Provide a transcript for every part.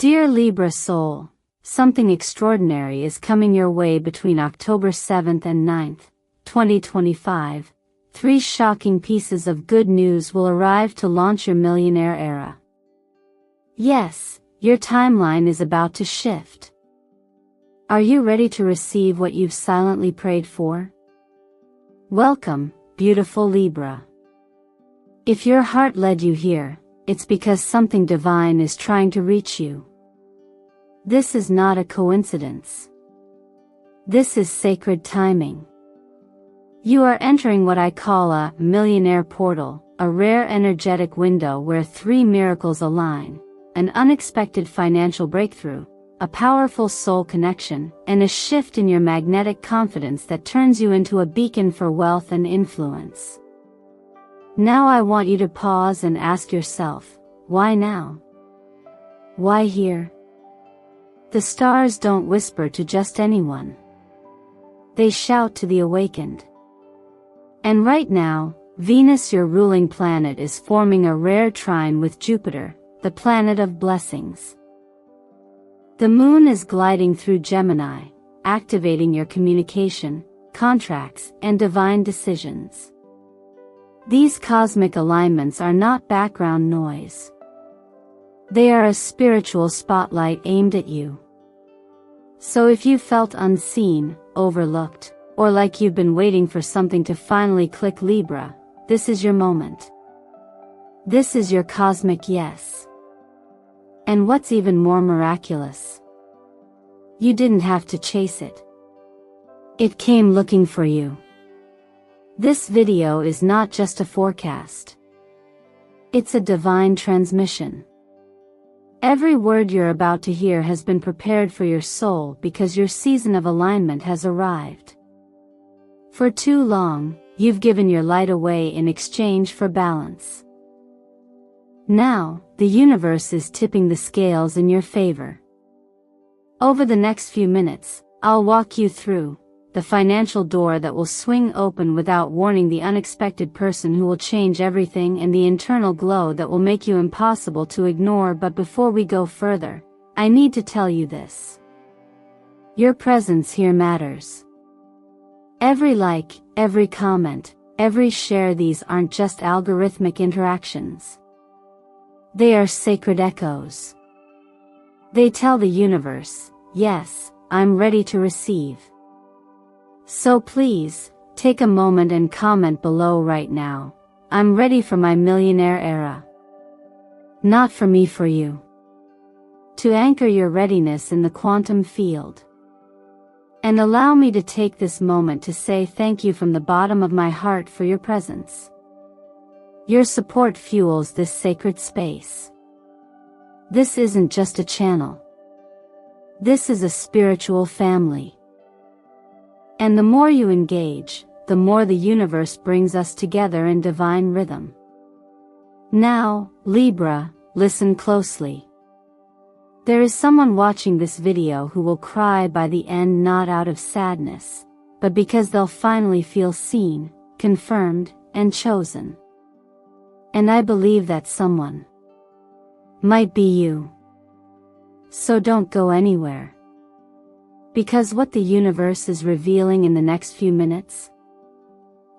Dear Libra soul, something extraordinary is coming your way between October 7th and 9th, 2025. 3 shocking pieces of good news will arrive to launch your millionaire era. Yes, your timeline is about to shift. Are you ready to receive what you've silently prayed for? Welcome, beautiful Libra. If your heart led you here, it's because something divine is trying to reach you. This is not a coincidence. This is sacred timing. You are entering what I call a millionaire portal, a rare energetic window where 3 miracles align: an unexpected financial breakthrough, a powerful soul connection, and a shift in your magnetic confidence that turns you into a beacon for wealth and influence. Now I want you to pause and ask yourself, why now? Why here? The stars don't whisper to just anyone. They shout to the awakened. And right now, Venus, your ruling planet, is forming a rare trine with Jupiter, the planet of blessings. The moon is gliding through Gemini, activating your communication, contracts, and divine decisions. These cosmic alignments are not background noise. They are a spiritual spotlight aimed at you. So if you felt unseen, overlooked, or like you've been waiting for something to finally click, Libra, this is your moment. This is your cosmic yes. And what's even more miraculous? You didn't have to chase it. It came looking for you. This video is not just a forecast. It's a divine transmission. Every word you're about to hear has been prepared for your soul because your season of alignment has arrived. For too long, you've given your light away in exchange for balance. Now, the universe is tipping the scales in your favor. Over the next few minutes, I'll walk you through the financial door that will swing open without warning, the unexpected person who will change everything, and the internal glow that will make you impossible to ignore. But before we go further, I need to tell you this. Your presence here matters. Every like, every comment, every share, these aren't just algorithmic interactions. They are sacred echoes. They tell the universe, yes, I'm ready to receive. So please, take a moment and comment below right now. I'm ready for my millionaire era. Not for me, for you. To anchor your readiness in the quantum field. And allow me to take this moment to say thank you from the bottom of my heart for your presence. Your support fuels this sacred space. This isn't just a channel. This is a spiritual family. And the more you engage, the more the universe brings us together in divine rhythm. Now, Libra, listen closely. There is someone watching this video who will cry by the end, not out of sadness, but because they'll finally feel seen, confirmed, and chosen. And I believe that someone might be you. So don't go anywhere. Because what the universe is revealing in the next few minutes,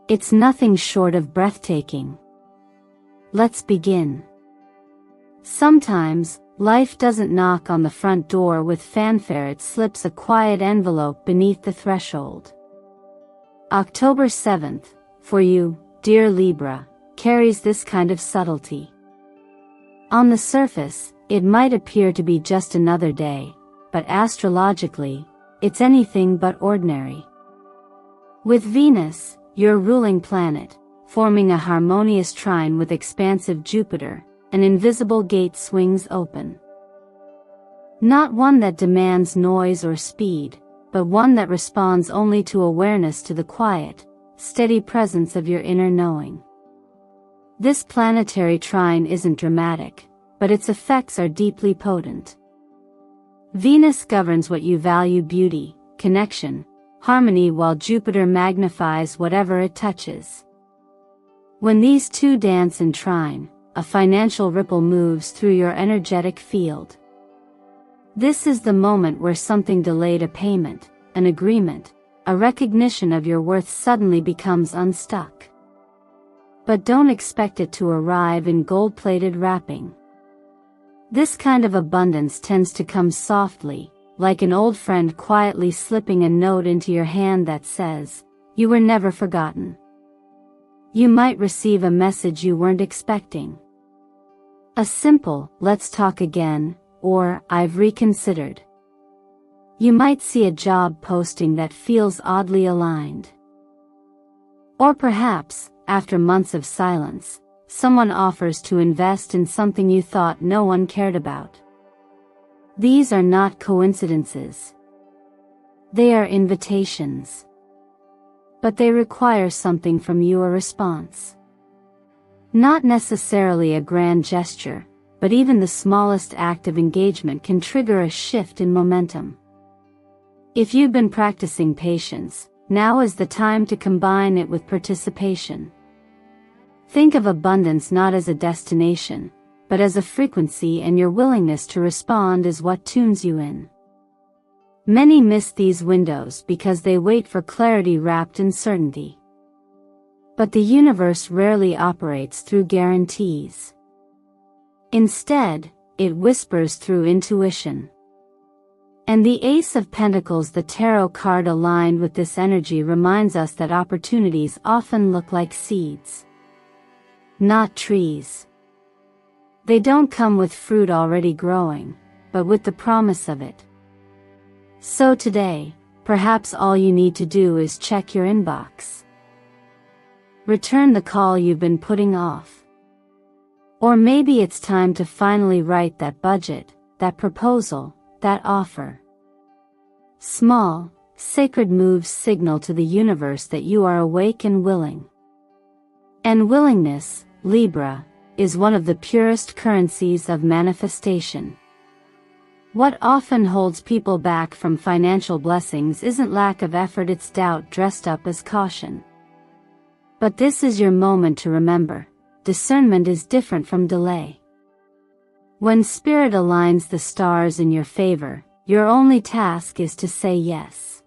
it's nothing short of breathtaking. Let's begin. Sometimes, life doesn't knock on the front door with fanfare, it slips a quiet envelope beneath the threshold. October 7th, for you, dear Libra, carries this kind of subtlety. On the surface, it might appear to be just another day, but astrologically, it's anything but ordinary. With Venus, your ruling planet, forming a harmonious trine with expansive Jupiter, an invisible gate swings open. Not one that demands noise or speed, but one that responds only to awareness, to the quiet, steady presence of your inner knowing. This planetary trine isn't dramatic, but its effects are deeply potent. Venus governs what you value: beauty, connection, harmony, while Jupiter magnifies whatever it touches. When these two dance in trine, a financial ripple moves through your energetic field. This is the moment where something delayed, a payment, an agreement, a recognition of your worth, suddenly becomes unstuck. But don't expect it to arrive in gold-plated wrapping. This kind of abundance tends to come softly, like an old friend quietly slipping a note into your hand that says, "You were never forgotten." You might receive a message you weren't expecting. A simple, "Let's talk again," or "I've reconsidered." You might see a job posting that feels oddly aligned. Or perhaps, after months of silence, someone offers to invest in something you thought no one cared about. These are not coincidences. They are invitations. But they require something from you, a response. Not necessarily a grand gesture, but even the smallest act of engagement can trigger a shift in momentum. If you've been practicing patience, now is the time to combine it with participation. Think of abundance not as a destination, but as a frequency, and your willingness to respond is what tunes you in. Many miss these windows because they wait for clarity wrapped in certainty. But the universe rarely operates through guarantees. Instead, it whispers through intuition. And the Ace of Pentacles, the tarot card aligned with this energy, reminds us that opportunities often look like seeds, not trees. They don't come with fruit already growing, but with the promise of it. So today, perhaps all you need to do is check your inbox. Return the call you've been putting off. Or maybe it's time to finally write that budget, that proposal, that offer. Small, sacred moves signal to the universe that you are awake and willing. And willingness, Libra, is one of the purest currencies of manifestation. What often holds people back from financial blessings isn't lack of effort, it's doubt dressed up as caution. But this is your moment to remember, discernment is different from delay. When Spirit aligns the stars in your favor, your only task is to say yes.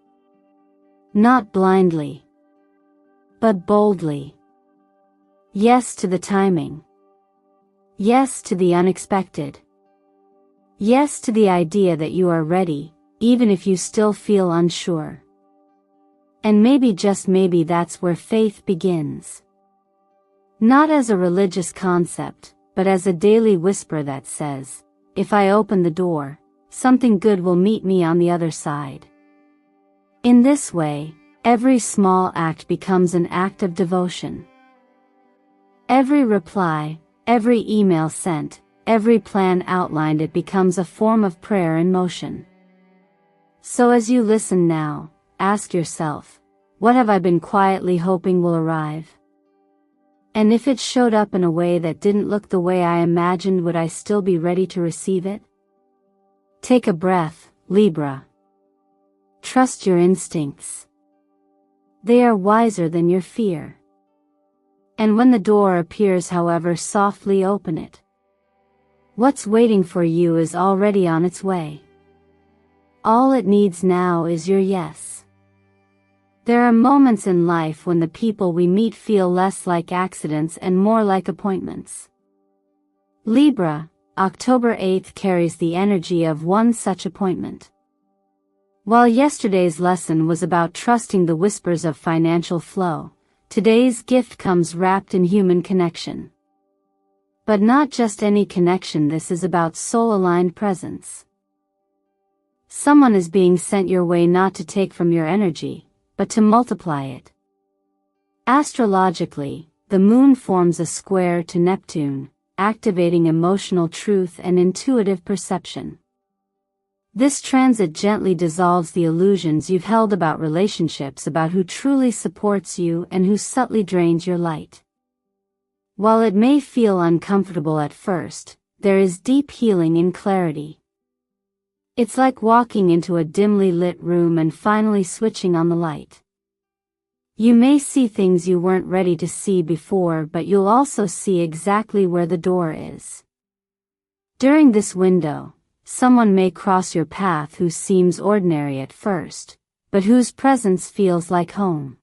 Not blindly, but boldly. Yes to the timing. Yes to the unexpected. Yes to the idea that you are ready, even if you still feel unsure. And maybe, just maybe, that's where faith begins. Not as a religious concept, but as a daily whisper that says, if I open the door, something good will meet me on the other side. In this way, every small act becomes an act of devotion. Every reply, every email sent, every plan outlined, it becomes a form of prayer in motion. So as you listen now, ask yourself, what have I been quietly hoping will arrive? And if it showed up in a way that didn't look the way I imagined, would I still be ready to receive it? Take a breath, Libra. Trust your instincts. They are wiser than your fear. And when the door appears, however, softly open it. What's waiting for you is already on its way. All it needs now is your yes. There are moments in life when the people we meet feel less like accidents and more like appointments. Libra, October 8th carries the energy of one such appointment. While yesterday's lesson was about trusting the whispers of financial flow, today's gift comes wrapped in human connection. But not just any connection, this is about soul-aligned presence. Someone is being sent your way not to take from your energy, but to multiply it. Astrologically, the moon forms a square to Neptune, activating emotional truth and intuitive perception. This transit gently dissolves the illusions you've held about relationships, about who truly supports you and who subtly drains your light. While it may feel uncomfortable at first, there is deep healing in clarity. It's like walking into a dimly lit room and finally switching on the light. You may see things you weren't ready to see before, but you'll also see exactly where the door is. During this window, someone may cross your path who seems ordinary at first, but whose presence feels like home.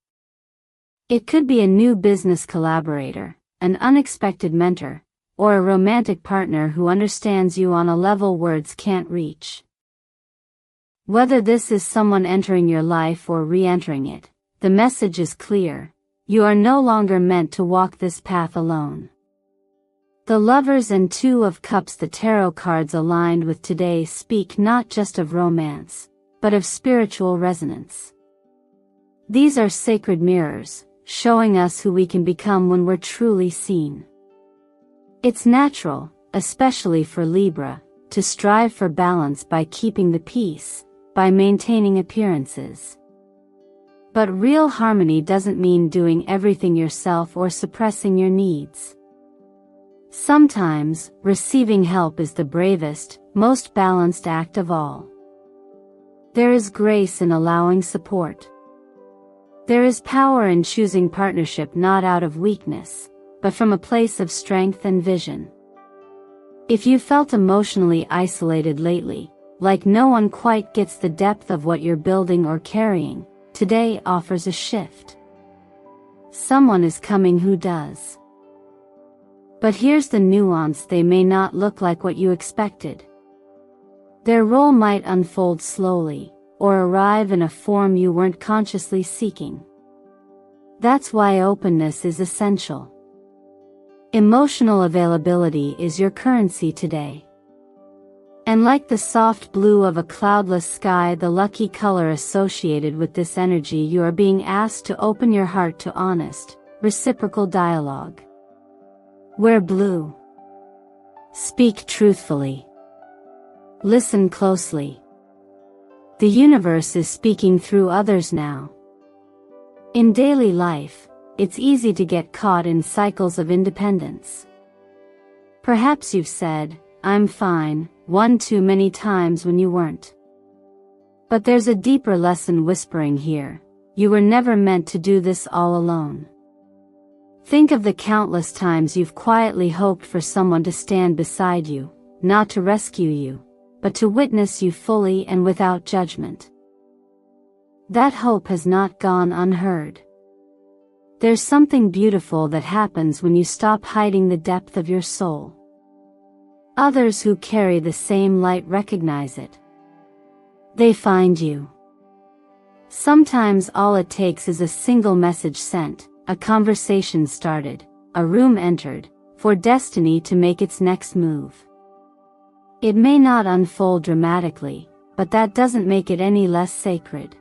It could be a new business collaborator, an unexpected mentor, or a romantic partner who understands you on a level words can't reach. Whether this is someone entering your life or re-entering it, the message is clear: you are no longer meant to walk this path alone. The Lovers and Two of Cups, the tarot cards aligned with today, speak not just of romance, but of spiritual resonance. These are sacred mirrors, showing us who we can become when we're truly seen. It's natural, especially for Libra, to strive for balance by keeping the peace, by maintaining appearances. But real harmony doesn't mean doing everything yourself or suppressing your needs. Sometimes, receiving help is the bravest, most balanced act of all. There is grace in allowing support. There is power in choosing partnership not out of weakness, but from a place of strength and vision. If you felt emotionally isolated lately, like no one quite gets the depth of what you're building or carrying, today offers a shift. Someone is coming who does. But here's the nuance: they may not look like what you expected. Their role might unfold slowly, or arrive in a form you weren't consciously seeking. That's why openness is essential. Emotional availability is your currency today. And like the soft blue of a cloudless sky, the lucky color associated with this energy, you are being asked to open your heart to honest, reciprocal dialogue. Wear blue. Speak truthfully. Listen closely. The universe is speaking through others now. In daily life, it's easy to get caught in cycles of independence. Perhaps you've said, "I'm fine," one too many times when you weren't. But there's a deeper lesson whispering here: you were never meant to do this all alone. Think of the countless times you've quietly hoped for someone to stand beside you, not to rescue you, but to witness you fully and without judgment. That hope has not gone unheard. There's something beautiful that happens when you stop hiding the depth of your soul. Others who carry the same light recognize it. They find you. Sometimes all it takes is a single message sent, a conversation started, a room entered, for destiny to make its next move. It may not unfold dramatically, but that doesn't make it any less sacred.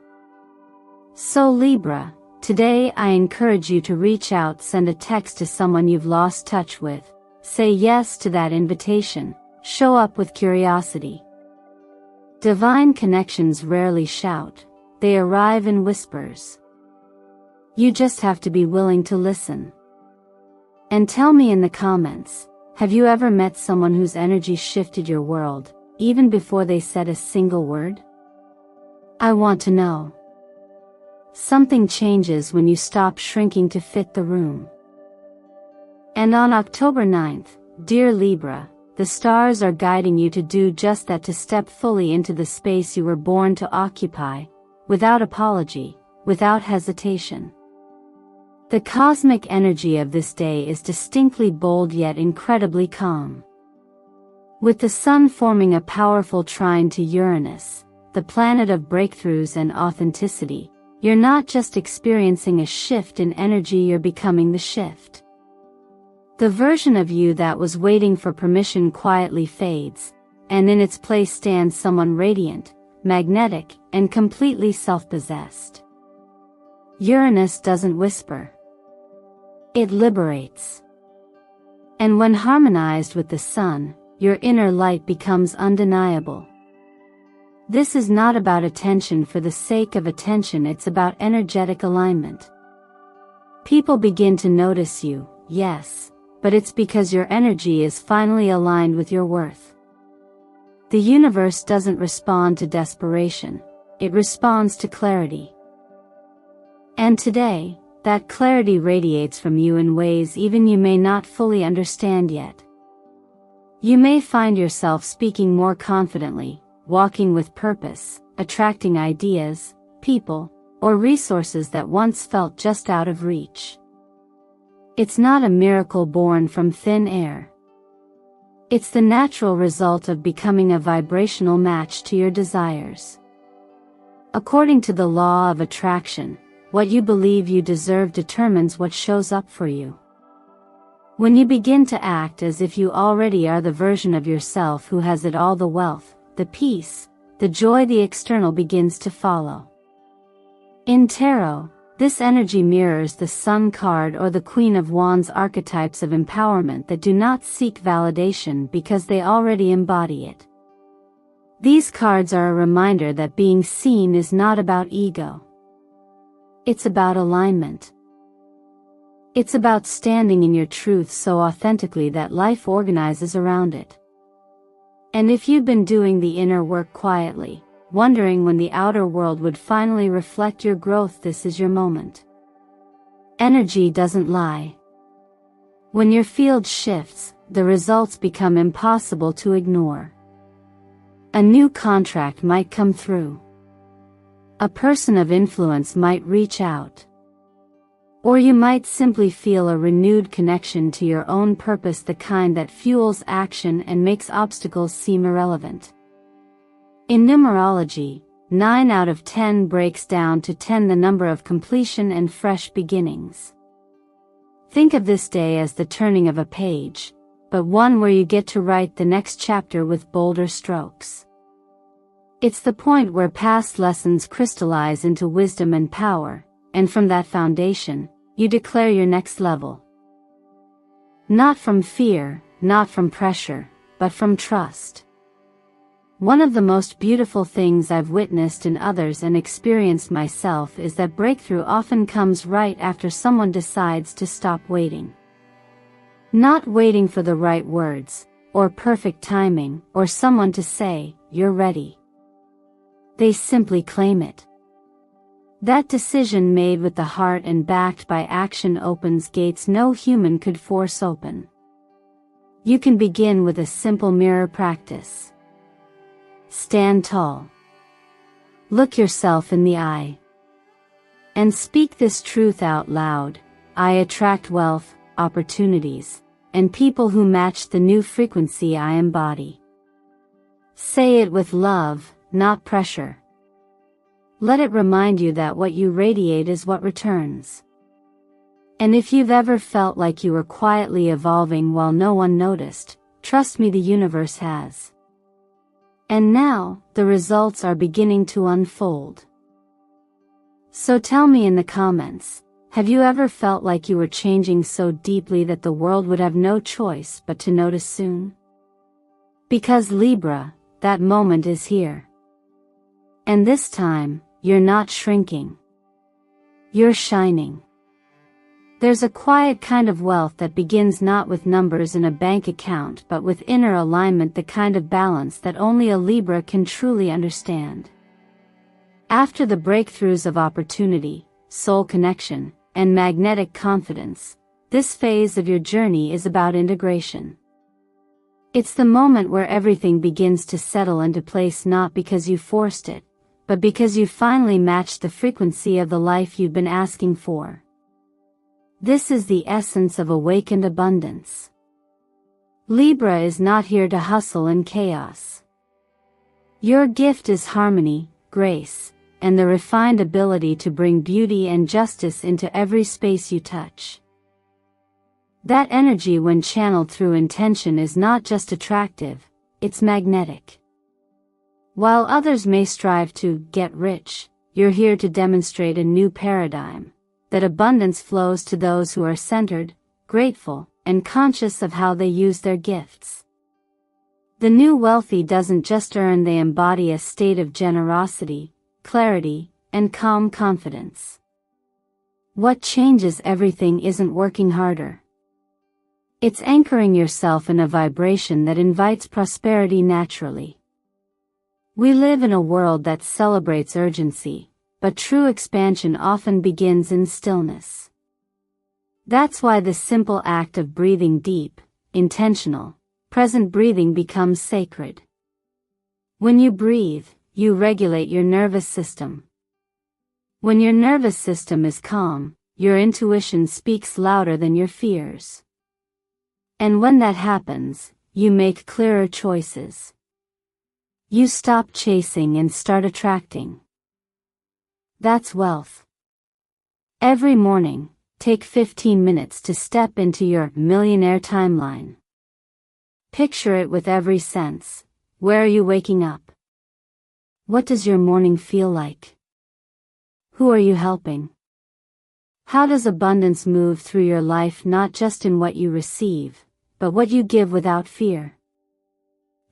So Libra, today I encourage you to reach out, send a text to someone you've lost touch with, say yes to that invitation, show up with curiosity. Divine connections rarely shout, they arrive in whispers. You just have to be willing to listen. And tell me in the comments, have you ever met someone whose energy shifted your world, even before they said a single word? I want to know. Something changes when you stop shrinking to fit the room. And on October 9th, dear Libra, the stars are guiding you to do just that, to step fully into the space you were born to occupy, without apology, without hesitation. The cosmic energy of this day is distinctly bold yet incredibly calm. With the Sun forming a powerful trine to Uranus, the planet of breakthroughs and authenticity, you're not just experiencing a shift in energy, you're becoming the shift. The version of you that was waiting for permission quietly fades, and in its place stands someone radiant, magnetic, and completely self-possessed. Uranus doesn't whisper. It liberates. And when harmonized with the Sun, your inner light becomes undeniable. This is not about attention for the sake of attention, it's about energetic alignment. People begin to notice you, yes, but it's because your energy is finally aligned with your worth. The universe doesn't respond to desperation, it responds to clarity. And today, that clarity radiates from you in ways even you may not fully understand yet. You may find yourself speaking more confidently, walking with purpose, attracting ideas, people, or resources that once felt just out of reach. It's not a miracle born from thin air. It's the natural result of becoming a vibrational match to your desires. According to the law of attraction, what you believe you deserve determines what shows up for you. When you begin to act as if you already are the version of yourself who has it all, the wealth, the peace, the joy, the external begins to follow. In tarot, this energy mirrors the Sun card or the Queen of Wands, archetypes of empowerment that do not seek validation because they already embody it. These cards are a reminder that being seen is not about ego. It's about alignment. It's about standing in your truth so authentically that life organizes around it. And if you've been doing the inner work quietly, wondering when the outer world would finally reflect your growth, this is your moment. Energy doesn't lie. When your field shifts, the results become impossible to ignore. A new contract might come through. A person of influence might reach out. Or you might simply feel a renewed connection to your own purpose, the kind that fuels action and makes obstacles seem irrelevant. In numerology, 9 out of 10 breaks down to 10, the number of completion and fresh beginnings. Think of this day as the turning of a page, but one where you get to write the next chapter with bolder strokes. It's the point where past lessons crystallize into wisdom and power, and from that foundation, you declare your next level. Not from fear, not from pressure, but from trust. One of the most beautiful things I've witnessed in others and experienced myself is that breakthrough often comes right after someone decides to stop waiting. Not waiting for the right words, or perfect timing, or someone to say, "You're ready." They simply claim it. That decision, made with the heart and backed by action, opens gates no human could force open. You can begin with a simple mirror practice. Stand tall. Look yourself in the eye. And speak this truth out loud: I attract wealth, opportunities, and people who match the new frequency I embody. Say it with love, not pressure. Let it remind you that what you radiate is what returns. And if you've ever felt like you were quietly evolving while no one noticed, trust me, the universe has. And now, the results are beginning to unfold. So tell me in the comments, have you ever felt like you were changing so deeply that the world would have no choice but to notice soon? Because Libra, that moment is here. And this time, you're not shrinking. You're shining. There's a quiet kind of wealth that begins not with numbers in a bank account but with inner alignment, the kind of balance that only a Libra can truly understand. After the breakthroughs of opportunity, soul connection, and magnetic confidence, this phase of your journey is about integration. It's the moment where everything begins to settle into place, not because you forced it, but because you finally matched the frequency of the life you've been asking for. This is the essence of awakened abundance. Libra is not here to hustle in chaos. Your gift is harmony, grace, and the refined ability to bring beauty and justice into every space you touch. That energy, when channeled through intention, is not just attractive, it's magnetic. While others may strive to get rich, you're here to demonstrate a new paradigm, that abundance flows to those who are centered, grateful, and conscious of how they use their gifts. The new wealthy doesn't just earn, they embody a state of generosity, clarity, and calm confidence. What changes everything isn't working harder. It's anchoring yourself in a vibration that invites prosperity naturally. We live in a world that celebrates urgency, but true expansion often begins in stillness. That's why the simple act of breathing deep, intentional, present breathing becomes sacred. When you breathe, you regulate your nervous system. When your nervous system is calm, your intuition speaks louder than your fears. And when that happens, you make clearer choices. You stop chasing and start attracting. That's wealth. Every morning, take 15 minutes to step into your millionaire timeline. Picture it with every sense. Where are you waking up? What does your morning feel like? Who are you helping? How does abundance move through your life, not just in what you receive, but what you give without fear?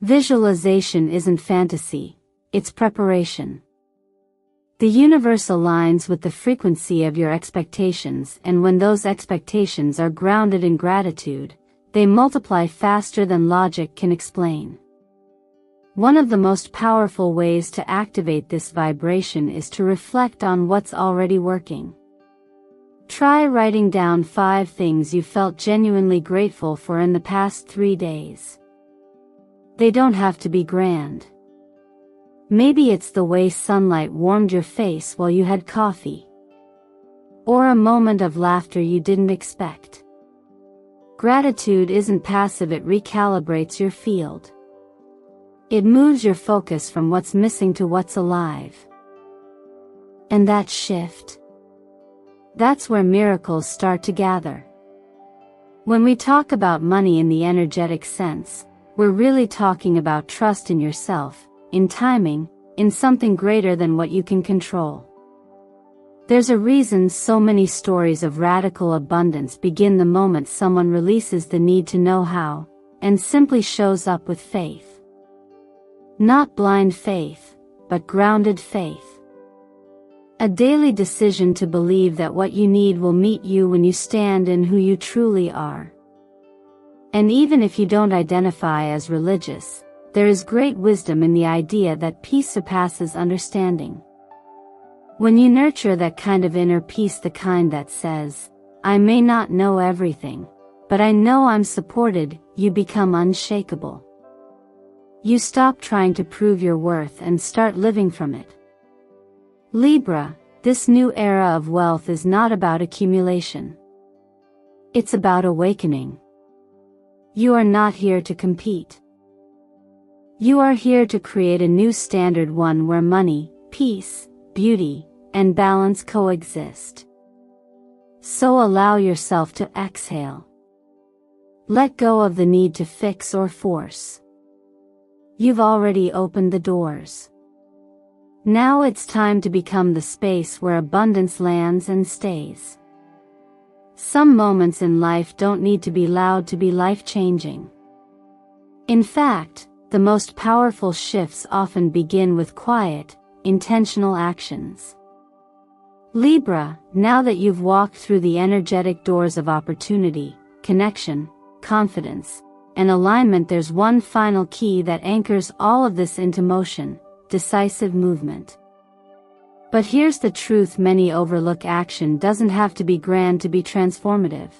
Visualization isn't fantasy, it's preparation. The universe aligns with the frequency of your expectations, and when those expectations are grounded in gratitude, they multiply faster than logic can explain. One of the most powerful ways to activate this vibration is to reflect on what's already working. Try writing down 5 things you felt genuinely grateful for in the past 3 days. They don't have to be grand. Maybe it's the way sunlight warmed your face while you had coffee. Or a moment of laughter you didn't expect. Gratitude isn't passive, it recalibrates your field. It moves your focus from what's missing to what's alive. And that shift, that's where miracles start to gather. When we talk about money in the energetic sense, we're really talking about trust in yourself, in timing, in something greater than what you can control. There's a reason so many stories of radical abundance begin the moment someone releases the need to know how, and simply shows up with faith. Not blind faith, but grounded faith. A daily decision to believe that what you need will meet you when you stand in who you truly are. And even if you don't identify as religious, there is great wisdom in the idea that peace surpasses understanding. When you nurture that kind of inner peace, the kind that says, I may not know everything, but I know I'm supported, you become unshakable. You stop trying to prove your worth and start living from it. Libra, this new era of wealth is not about accumulation. It's about awakening. You are not here to compete. You are here to create a new standard, one where money, peace, beauty, and balance coexist. So allow yourself to exhale. Let go of the need to fix or force. You've already opened the doors. Now it's time to become the space where abundance lands and stays. Some moments in life don't need to be loud to be life-changing. In fact, the most powerful shifts often begin with quiet, intentional actions. Libra, now that you've walked through the energetic doors of opportunity, connection, confidence, and alignment, there's one final key that anchors all of this into motion: decisive movement. But here's the truth many overlook: action doesn't have to be grand to be transformative.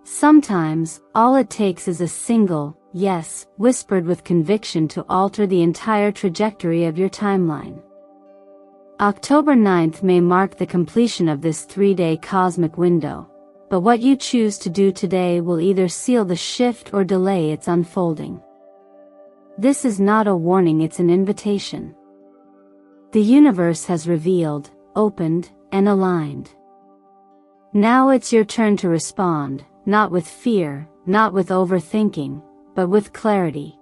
Sometimes, all it takes is a single yes, whispered with conviction, to alter the entire trajectory of your timeline. October 9th may mark the completion of this 3-day cosmic window, but what you choose to do today will either seal the shift or delay its unfolding. This is not a warning, it's an invitation. The universe has revealed, opened, and aligned. Now it's your turn to respond, not with fear, not with overthinking, but with clarity.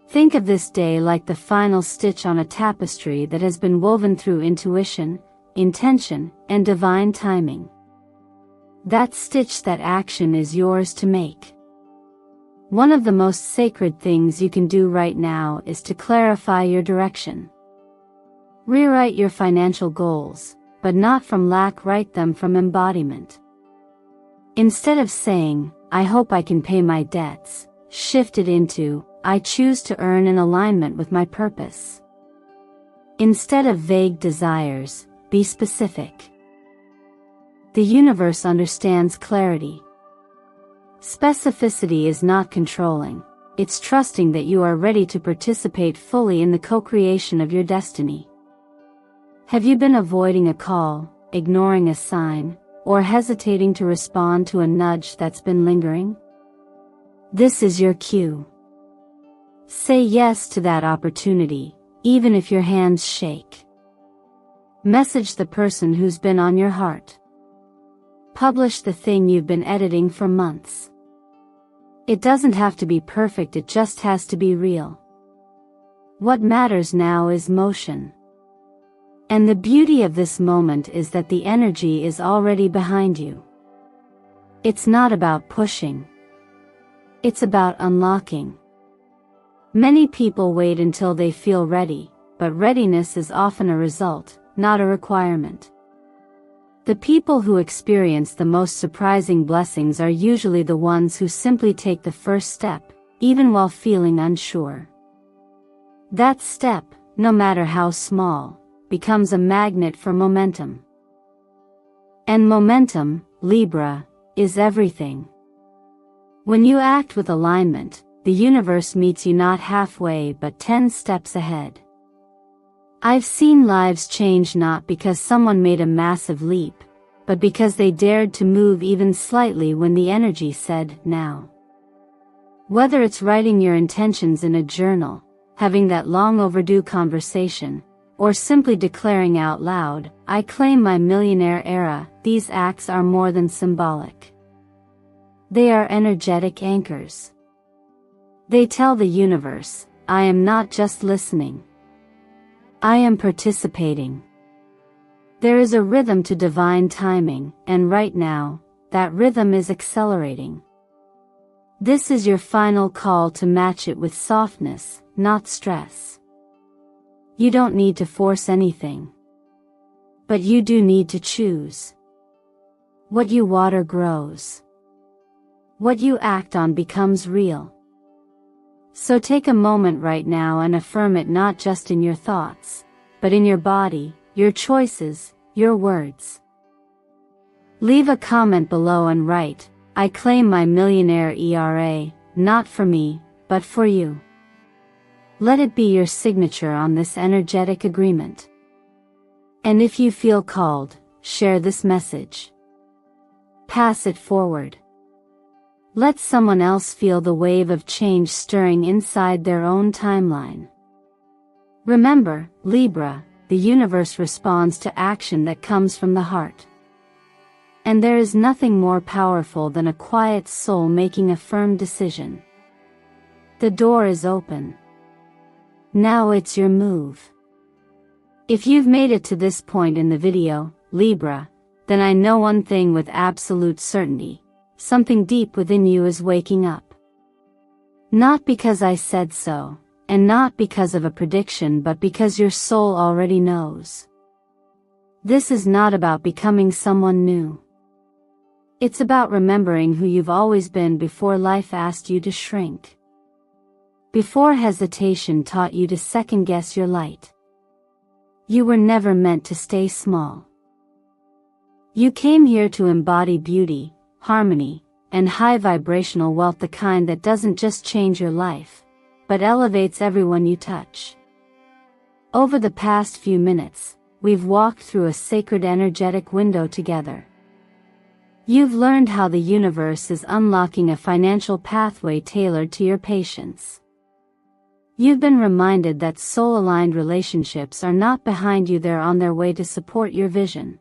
Think of this day like the final stitch on a tapestry that has been woven through intuition, intention, and divine timing. That stitch, that action, is yours to make. One of the most sacred things you can do right now is to clarify your direction. Rewrite your financial goals, but not from lack, write them from embodiment. Instead of saying, I hope I can pay my debts, shift it into, I choose to earn in alignment with my purpose. Instead of vague desires, be specific. The universe understands clarity. Specificity is not controlling, it's trusting that you are ready to participate fully in the co-creation of your destiny. Have you been avoiding a call, ignoring a sign, or hesitating to respond to a nudge that's been lingering? This is your cue. Say yes to that opportunity, even if your hands shake. Message the person who's been on your heart. Publish the thing you've been editing for months. It doesn't have to be perfect, it just has to be real. What matters now is motion. And the beauty of this moment is that the energy is already behind you. It's not about pushing. It's about unlocking. Many people wait until they feel ready, but readiness is often a result, not a requirement. The people who experience the most surprising blessings are usually the ones who simply take the first step, even while feeling unsure. That step, no matter how small, becomes a magnet for momentum. And momentum, Libra, is everything. When you act with alignment, the universe meets you not halfway but 10 steps ahead. I've seen lives change not because someone made a massive leap, but because they dared to move even slightly when the energy said, now. Whether it's writing your intentions in a journal, having that long overdue conversation, or simply declaring out loud, I claim my millionaire era, these acts are more than symbolic. They are energetic anchors. They tell the universe, I am not just listening. I am participating. There is a rhythm to divine timing, and right now, that rhythm is accelerating. This is your final call to match it with softness, not stress. You don't need to force anything. But you do need to choose. What you water grows. What you act on becomes real. So take a moment right now and affirm it not just in your thoughts, but in your body, your choices, your words. Leave a comment below and write, I claim my millionaire era, not for me, but for you. Let it be your signature on this energetic agreement. And if you feel called, share this message. Pass it forward. Let someone else feel the wave of change stirring inside their own timeline. Remember, Libra, the universe responds to action that comes from the heart. And there is nothing more powerful than a quiet soul making a firm decision. The door is open. Now it's your move. If you've made it to this point in the video, Libra, then I know one thing with absolute certainty. Something deep within you is waking up. Not because I said so, and not because of a prediction, but because your soul already knows. This is not about becoming someone new. It's about remembering who you've always been before life asked you to shrink. Before hesitation taught you to second-guess your light. You were never meant to stay small. You came here to embody beauty, harmony, and high vibrational wealth, the kind that doesn't just change your life, but elevates everyone you touch. Over the past few minutes, we've walked through a sacred energetic window together. You've learned how the universe is unlocking a financial pathway tailored to your patience. You've been reminded that soul-aligned relationships are not behind you, they're on their way to support your vision.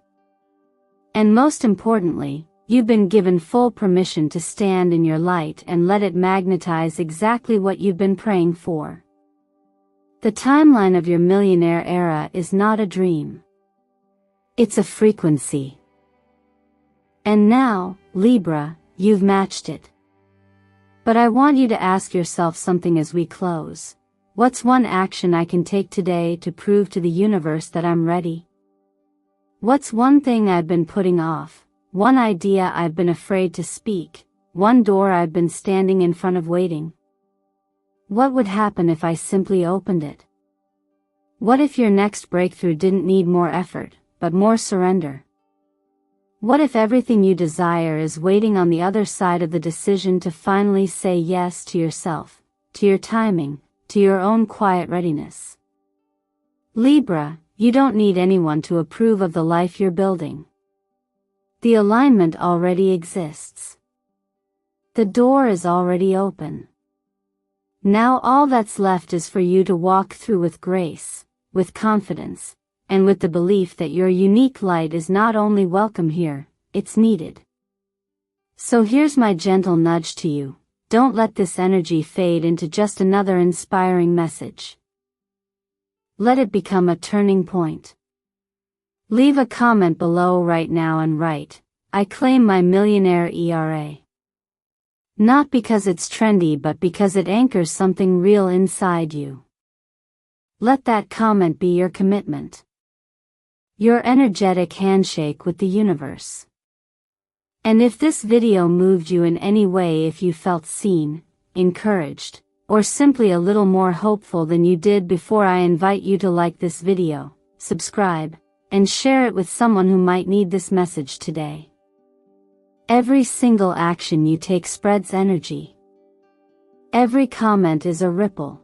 And most importantly, you've been given full permission to stand in your light and let it magnetize exactly what you've been praying for. The timeline of your millionaire era is not a dream. It's a frequency. And now, Libra, you've matched it. But I want you to ask yourself something as we close. What's one action I can take today to prove to the universe that I'm ready? What's one thing I've been putting off? One idea I've been afraid to speak, one door I've been standing in front of waiting. What would happen if I simply opened it? What if your next breakthrough didn't need more effort, but more surrender? What if everything you desire is waiting on the other side of the decision to finally say yes to yourself, to your timing, to your own quiet readiness? Libra, you don't need anyone to approve of the life you're building. The alignment already exists. The door is already open. Now all that's left is for you to walk through with grace, with confidence, and with the belief that your unique light is not only welcome here, it's needed. So here's my gentle nudge to you: don't let this energy fade into just another inspiring message. Let it become a turning point. Leave a comment below right now and write, "I claim my Millionaire Era." Not because it's trendy, but because it anchors something real inside you. Let that comment be your commitment. Your energetic handshake with the universe. And if this video moved you in any way, if you felt seen, encouraged, or simply a little more hopeful than you did before, I invite you to like this video, subscribe, and share it with someone who might need this message today. Every single action you take spreads energy. Every comment is a ripple.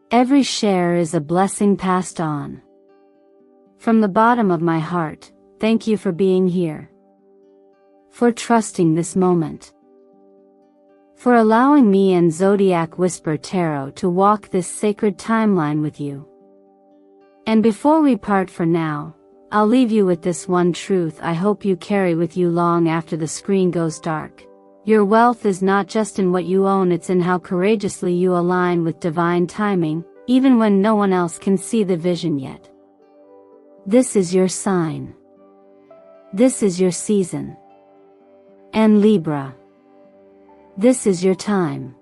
Every share is a blessing passed on. From the bottom of my heart, thank you for being here. For trusting this moment. For allowing me and Zodiac Whisper Tarot to walk this sacred timeline with you. And before we part for now, I'll leave you with this one truth I hope you carry with you long after the screen goes dark. Your wealth is not just in what you own, it's in how courageously you align with divine timing, even when no one else can see the vision yet. This is your sign. This is your season. And Libra, this is your time.